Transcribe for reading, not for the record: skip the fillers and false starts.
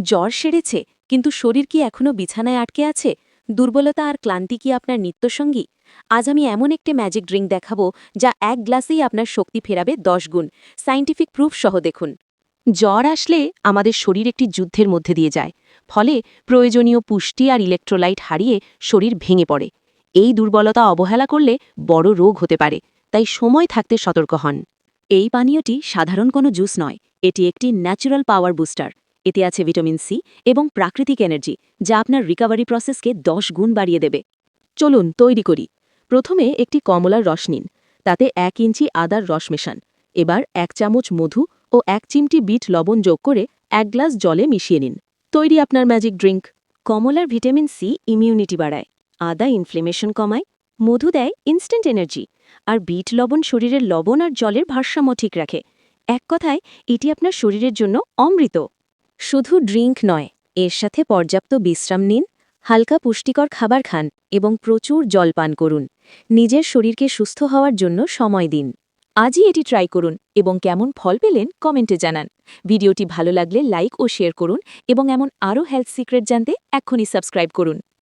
জ্বর সেরেছে, কিন্তু শরীর কি এখনও বিছানায় আটকে আছে? দুর্বলতা আর ক্লান্তি কি আপনার নিত্যসঙ্গী? আজ আমি এমন একটি ম্যাজিক ড্রিঙ্ক দেখাবো যা এক গ্লাসেই আপনার শক্তি ফেরাবে 10 গুণ। সায়েন্টিফিক প্রুফ সহ দেখুন। জ্বর আসলে আমাদের শরীর একটি যুদ্ধের মধ্যে দিয়ে যায়, ফলে প্রয়োজনীয় পুষ্টি আর ইলেকট্রোলাইট হারিয়ে শরীর ভেঙে পড়ে। এই দুর্বলতা অবহেলা করলে বড় রোগ হতে পারে, তাই সময় থাকতে সতর্ক হন। এই পানীয়টি সাধারণ কোনো জুস নয়, এটি একটি ন্যাচারাল পাওয়ার বুস্টার। এতে আছে ভিটামিন সি এবং প্রাকৃতিক এনার্জি, যা আপনার রিকভারি প্রসেসকে 10 গুণ বাড়িয়ে দেবে। চলুন তৈরি করি। প্রথমে একটি কমলার রস নিন, তাতে 1 ইঞ্চি আদার রস মেশান। এবার 1 চামচ মধু ও 1 চিমটি বিট লবণ যোগ করে 1 গ্লাস জলে মিশিয়ে নিন। তৈরি আপনার ম্যাজিক ড্রিঙ্ক। কমলার ভিটামিন সি ইমিউনিটি বাড়ায়, আদা ইনফ্লেমেশন কমায়, মধু দেয় ইনস্ট্যান্ট এনার্জি, আর বিট লবণ শরীরের লবণ আর জলের ভারসাম্য ঠিক রাখে। এক কথায়, এটি আপনার শরীরের জন্য অমৃত। শুধু ড্রিঙ্ক নয়, এর সাথে পর্যাপ্ত বিশ্রাম নিন, হালকা পুষ্টিকর খাবার খান এবং প্রচুর জল পান করুন। নিজের শরীরকে সুস্থ হওয়ার জন্য সময় দিন। আজই এটি ট্রাই করুন এবং কেমন ফল পেলেন কমেন্টে জানান। ভিডিওটি ভালো লাগলে লাইক ও শেয়ার করুন এবং এমন আরও হেলথ সিক্রেট জানতে এক্ষুনি সাবস্ক্রাইব করুন।